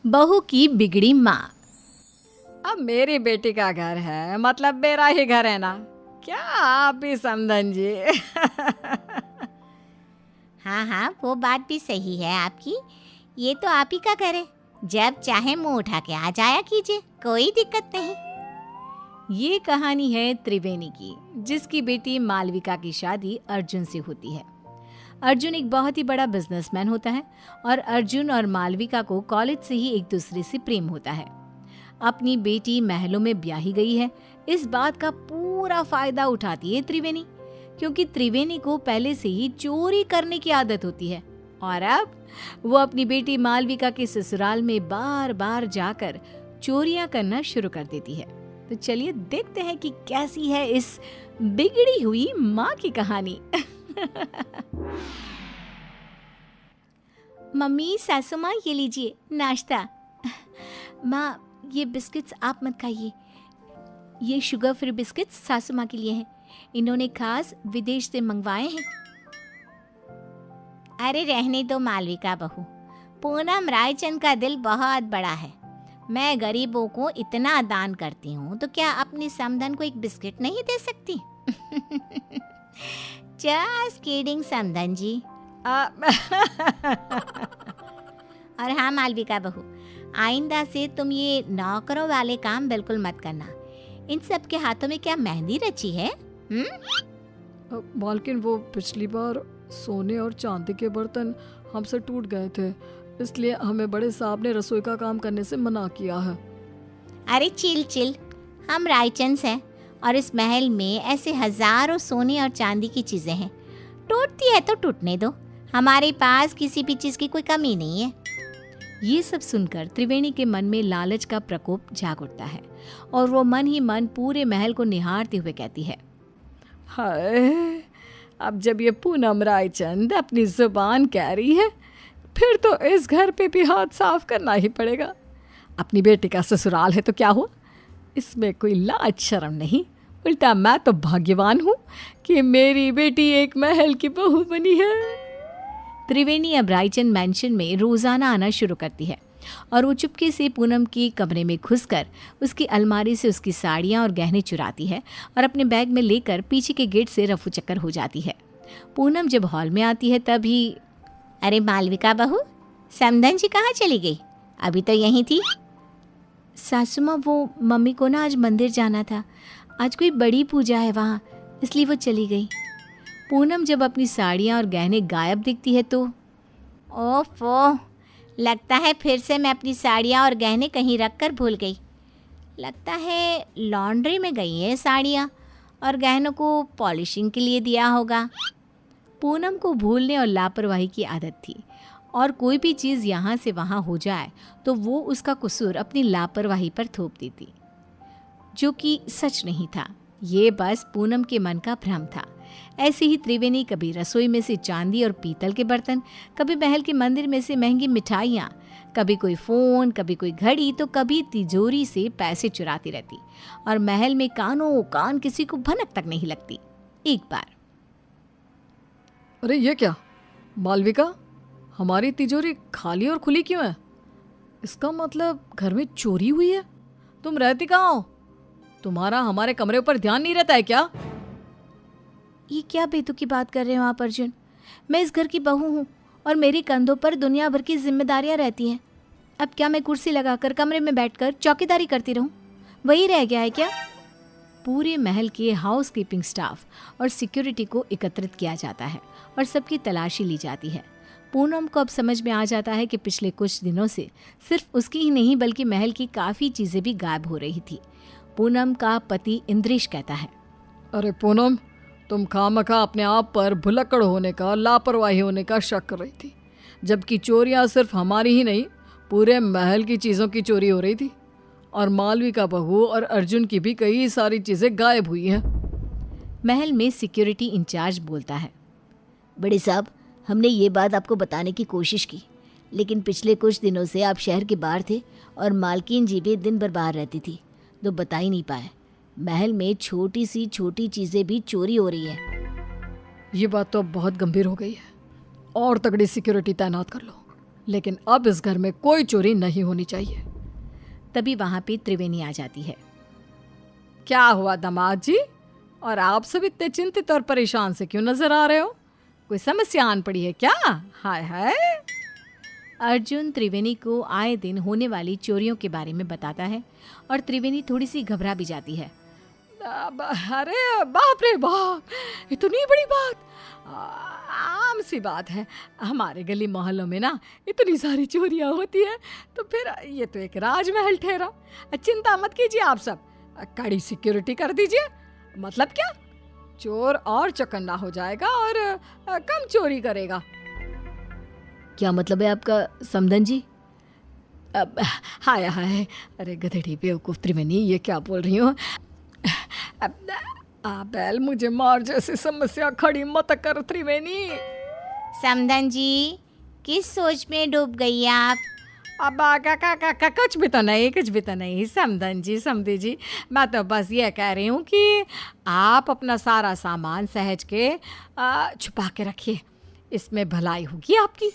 बहू की बिगड़ी माँ। अब मेरी बेटी का घर है, मतलब मेरा ही घर है ना। क्या आप भी समधन जी? हाँ हाँ, वो बात भी सही है आपकी। ये तो आप ही का घर है, जब चाहे मुंह उठा के आ जाया कीजिए, कोई दिक्कत नहीं। ये कहानी है त्रिवेणी की, जिसकी बेटी मालविका की शादी अर्जुन से होती है। अर्जुन एक बहुत ही बड़ा बिजनेसमैन होता है और अर्जुन और मालविका को कॉलेज से ही एक दूसरे से प्रेम होता है। अपनी बेटी महलों में ब्याही गई है, इस बात का पूरा फायदा उठाती है त्रिवेणी, क्योंकि त्रिवेणी को पहले से ही चोरी करने की आदत होती है और अब वो अपनी बेटी मालविका के ससुराल में बार बार जाकर चोरियां करना शुरू कर देती है। तो चलिए देखते हैं कि कैसी है इस बिगड़ी हुई माँ की कहानी। मम्मी, सासू माँ, ये लीजिए नाश्ता। माँ, ये बिस्किट्स आप मत खाइए, ये शुगर फ्री बिस्किट्स सासू माँ के लिए हैं, इन्होंने खास विदेश से मंगवाए हैं। अरे रहने दो मालविका बहू, पूनम रायचंद का दिल बहुत बड़ा है। मैं गरीबों को इतना दान करती हूँ तो क्या अपनी समधन को एक बिस्किट नहीं दे सकती? जस्ट किडिंग समधन जी। और हाँ मालविका बहू, आइंदा से तुम ये नौकरों वाले काम बिल्कुल मत करना। इन सब के हाथों में क्या मेहंदी रची है? मालकिन, वो पिछली बार सोने और चांदी के बर्तन हमसे टूट गए थे, इसलिए हमें बड़े साहब ने रसोई का काम करने से मना किया है। अरे चिल चिल, हम रायचंद हैं और इस महल में ऐसे हजारों सोने और चांदी की चीजें हैं, टूटती है तो टूटने दो, हमारे पास किसी भी चीज की कोई कमी नहीं है। ये सब सुनकर त्रिवेणी के मन में लालच का प्रकोप जाग उठता है और वो मन ही मन पूरे महल को निहारते हुए कहती है, हाय, अब जब ये पूनम रायचंद अपनी जुबान कह रही है, फिर तो इस घर पे भी हाथ साफ करना ही पड़ेगा। अपनी बेटी का ससुराल है तो क्या हुआ, इसमें कोई लाज शर्म नहीं, उल्टा मैं तो भाग्यवान हूँ कि मेरी बेटी एक महल की बहू बनी है। त्रिवेणी अब रायचंद मैंशन में रोजाना आना शुरू करती है और वो चुपके से पूनम के कमरे में घुसकर उसकी अलमारी से उसकी साड़ियाँ और गहने चुराती है और अपने बैग में लेकर पीछे के गेट से रफू चक्कर हो जाती है। पूनम जब हॉल में आती है तभी, अरे मालविका बहू, समधन जी कहाँ चली गई? अभी तो यहीं थी। सासू माँ, वो मम्मी को ना आज मंदिर जाना था, आज कोई बड़ी पूजा है वहाँ, इसलिए वो चली गई। पूनम जब अपनी साड़ियाँ और गहने गायब दिखती है तो, ओफो, लगता है फिर से मैं अपनी साड़ियाँ और गहने कहीं रख कर भूल गई। लगता है लॉन्ड्री में गई है साड़ियाँ और गहनों को पॉलिशिंग के लिए दिया होगा। पूनम को भूलने और लापरवाही की आदत थी और कोई भी चीज़ यहाँ से वहाँ हो जाए तो वो उसका कसूर अपनी लापरवाही पर थोप देती, जो कि सच नहीं था। ये बस पूनम के मन का भ्रम था। ऐसे ही त्रिवेणी कभी रसोई में से चांदी और पीतल के बर्तन, कभी महल के मंदिर में से महंगी मिठाइयाँ, कभी कोई फ़ोन, कभी कोई घड़ी, तो कभी तिजोरी से पैसे चुराती रहती और महल में कानों कान किसी को भनक तक नहीं लगती। एक बार, अरे ये क्या मालविका, हमारी तिजोरी खाली और खुली क्यों है? इसका मतलब घर में चोरी हुई है। तुम रहती कहाँ हो? तुम्हारा हमारे कमरे ऊपर ध्यान नहीं रहता है क्या? ये क्या बेतुकी बात कर रहे हो आप अर्जुन? मैं इस घर की बहू हूँ और मेरे कंधों पर दुनिया भर की जिम्मेदारियाँ रहती हैं। अब क्या मैं कुर्सी लगाकर कमरे में बैठकर चौकीदारी करती रहूँ? वही रह गया है क्या? पूरे महल के हाउस कीपिंग स्टाफ और सिक्योरिटी को एकत्रित किया जाता है और सबकी तलाशी ली जाती है। पूनम को अब समझ में आ जाता है कि पिछले कुछ दिनों से सिर्फ उसकी ही नहीं बल्कि महल की काफ़ी चीज़ें भी गायब हो रही थी। पूनम का पति इंद्रेश कहता है, अरे पूनम, तुम खामखा अपने आप पर भुलक्कड़ होने का, लापरवाही होने का शक कर रही थी, जबकि चोरियां सिर्फ हमारी ही नहीं, पूरे महल की चीज़ों की चोरी हो रही थी और मालविका बहू और अर्जुन की भी कई सारी चीज़ें गायब हुई हैं। महल में सिक्योरिटी इंचार्ज बोलता है, बड़े साहब, हमने ये बात आपको बताने की कोशिश की, लेकिन पिछले कुछ दिनों से आप शहर के बाहर थे और मालकिन जी भी दिन भर बाहर रहती थी, तो बता ही नहीं पाए। महल में छोटी सी छोटी चीज़ें भी चोरी हो रही है। ये बात तो अब बहुत गंभीर हो गई है, और तगड़ी सिक्योरिटी तैनात कर लो। लेकिन अब इस घर में कोई चोरी नहीं होनी चाहिए। तभी वहां पे त्रिवेणी आ जाती है। क्या हुआ दामाद जी, और आप सब इतने चिंतित और परेशान से क्यों नजर आ रहे हो? कोई समस्या आन पड़ी है क्या? हाय हाय। अर्जुन त्रिवेणी को आए दिन होने वाली चोरियों के बारे में बताता है और त्रिवेणी थोड़ी सी घबरा भी जाती है। अरे बाप रे बाप, इतनी बड़ी बात! आम सी बात है, हमारे गली मोहल्लों में ना इतनी सारी चोरियां होती है, तो फिर ये तो एक राजमहल ठहरा। चिंता मत कीजिए आप सब, कड़ी सिक्योरिटी कर दीजिए। मतलब क्या, चोर और चौकन्ना हो जाएगा और कम चोरी करेगा। क्या मतलब है आपका समधन जी? हाय हाय, अरे गधेड़ी बेवकूफ त्रिवेणी, ये क्या बोल रही हो? बैल, मुझे मार जैसी समस्या खड़ी मत कर त्रिवेणी। समधन जी, किस सोच में डूब गई आप? अब कुछ भी तो नहीं समधन जी, समधी जी, मैं तो बस ये कह रही हूँ कि आप अपना सारा सामान सहज के छुपा के रखिए, इसमें भलाई होगी आपकी।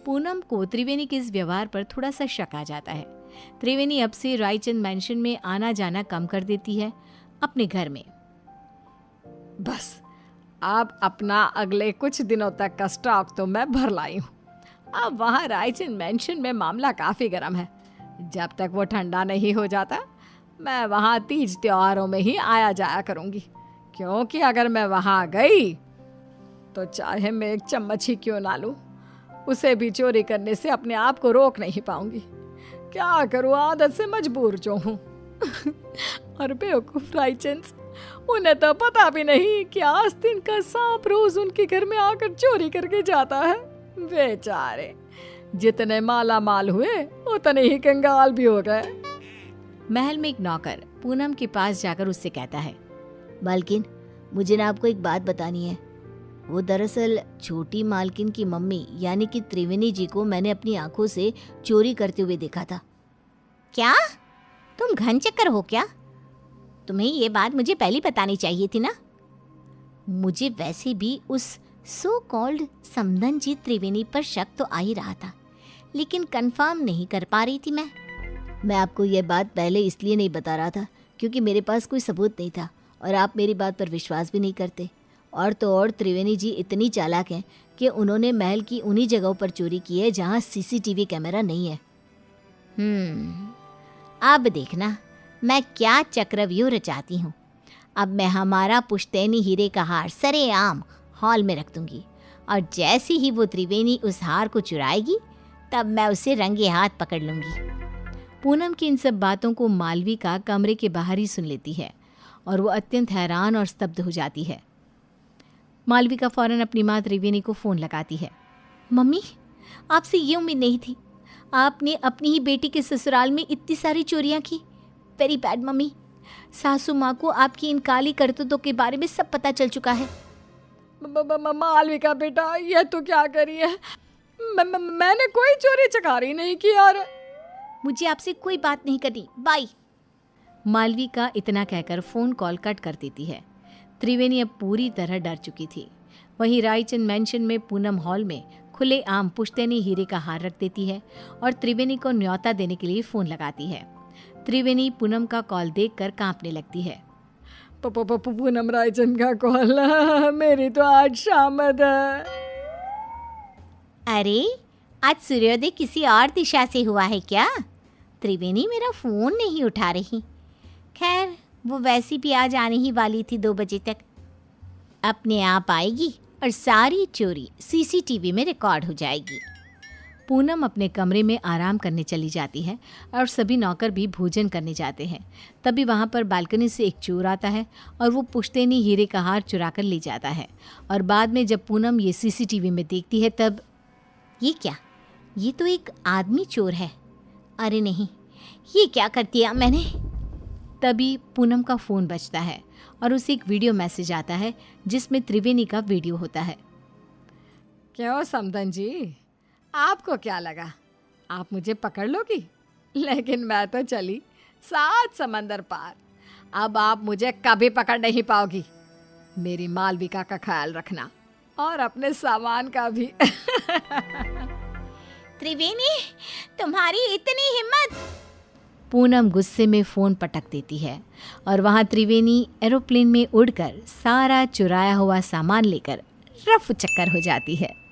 पूनम को त्रिवेणी के इस व्यवहार पर थोड़ा सा शक आ जाता है। त्रिवेणी अब से रायचंद मैंशन में आना जाना कम कर देती है अपने घर में। बस अब अपना अगले कुछ दिनों तक का स्टॉक तो मैं भर लाई हूँ। अब वहाँ रायचंद मैंशन में मामला काफ़ी गर्म है। जब तक वो ठंडा नहीं हो जाता, मैं वहाँ तीज त्योहारों में ही आया जाया करूँगी, क्योंकि अगर मैं वहाँ गई तो चाहे मैं एक चम्मच ही क्यों ना लूँ, उसे भी चोरी करने से अपने आप को रोक नहीं पाऊंगी। क्या करूँ, आदत से मजबूर जो हूँ। और बेवकूफ रायचंद, उन्हें तो पता भी नहीं कि आस्तीन का सांप रोज उनके घर में आकर चोरी करके जाता है। बेचारे जितने माला माल हुए उतने ही कंगाल भी हो गए। महल में एक नौकर पूनम के पास जाकर उससे कहता है, मालकिन, मुझे ना आपको एक बात बतानी है। वो दरअसल छोटी मालकिन की मम्मी यानी कि त्रिवेणी जी को मैंने अपनी आंखों से चोरी करते हुए देखा था। क्या तुम घन चक्कर हो क्या? तुम्हें ये बात मुझे पहले बतानी चाहिए थी ना। मुझे वैसे भी उस सो कॉल्ड समधन जी त्रिवेणी पर शक तो आ ही रहा था, लेकिन कंफर्म नहीं कर पा रही थी मैं आपको ये बात पहले इसलिए नहीं बता रहा था क्योंकि मेरे पास कोई सबूत नहीं था और आप मेरी बात पर विश्वास भी नहीं करते। और तो और त्रिवेणी जी इतनी चालाक हैं कि उन्होंने महल की उन्हीं जगहों पर चोरी की है जहाँ सीसीटीवी कैमरा नहीं है। अब देखना मैं क्या चक्रव्यूह रचाती हूँ। अब मैं हमारा पुश्तैनी हीरे का हार सरेआम हॉल में रख दूंगी, और जैसे ही वो त्रिवेणी उस हार को चुराएगी तब मैं उसे रंगे हाथ पकड़ लूंगी। पूनम की इन सब बातों को मालविका कमरे के बाहर ही सुन लेती है और वो अत्यंत हैरान और स्तब्ध हो जाती है। मालविका फौरन अपनी माँ त्रिवेणी को फ़ोन लगाती है। मम्मी, आपसे ये उम्मीद नहीं थी। आपने अपनी ही बेटी के ससुराल में इतनी सारी चोरियां की। Very bad mummy. सासू माँ को आपकी इन काली करतूतों के बारे में सब पता चल चुका है। मालविका बेटा, ये तो क्या करी है? मैंने कोई चोरी चकारी नहीं की। और मुझे आपसे कोई बात नहीं करनी, बाय। मालविका इतना कहकर फ़ोन कॉल कट कर देती है। त्रिवेणी अब पूरी तरह डर चुकी थी। वहीं रायचंद मैंशन में पूनम हॉल में खुले आम पुश्तैनी हीरे का हार रख देती है और त्रिवेणी को न्योता देने के लिए फ़ोन लगाती है। त्रिवेणी पूनम का कॉल देखकर कांपने लगती है। पूनम, रायचंद का कॉल, मेरी तो आज शामद है। अरे, आज सूर्योदय किसी और दिशा से हुआ है क्या? त्रिवेणी मेरा फ़ोन नहीं उठा रही। खैर, वो वैसी भी आज आने ही वाली थी 2 बजे तक। अपने आप आएगी और सारी चोरी सीसीटीवी में रिकॉर्ड हो जाएगी। पूनम अपने कमरे में आराम करने चली जाती है और सभी नौकर भी भोजन करने जाते हैं। तभी वहाँ पर बालकनी से एक चोर आता है और वो पुश्तैनी हीरे का हार चुरा कर ले जाता है। और बाद में जब पूनम ये सीसीटीवी में देखती है तब, ये क्या? ये तो एक आदमी चोर है। अरे नहीं, ये क्या कर दिया मैंने? तभी पूनम का फ़ोन बजता है और उसे एक वीडियो मैसेज आता है जिसमें त्रिवेणी का वीडियो होता है। क्यों समधन जी, आपको क्या लगा आप मुझे पकड़ लोगी? लेकिन मैं तो चली 7 समंदर पार। अब आप मुझे कभी पकड़ नहीं पाओगी। मेरी मालविका का ख्याल रखना और अपने सामान का भी। त्रिवेणी, तुम्हारी इतनी हिम्मत! पूनम गुस्से में फ़ोन पटक देती है और वहाँ त्रिवेणी एरोप्लेन में उड़कर सारा चुराया हुआ सामान लेकर रफू चक्कर हो जाती है।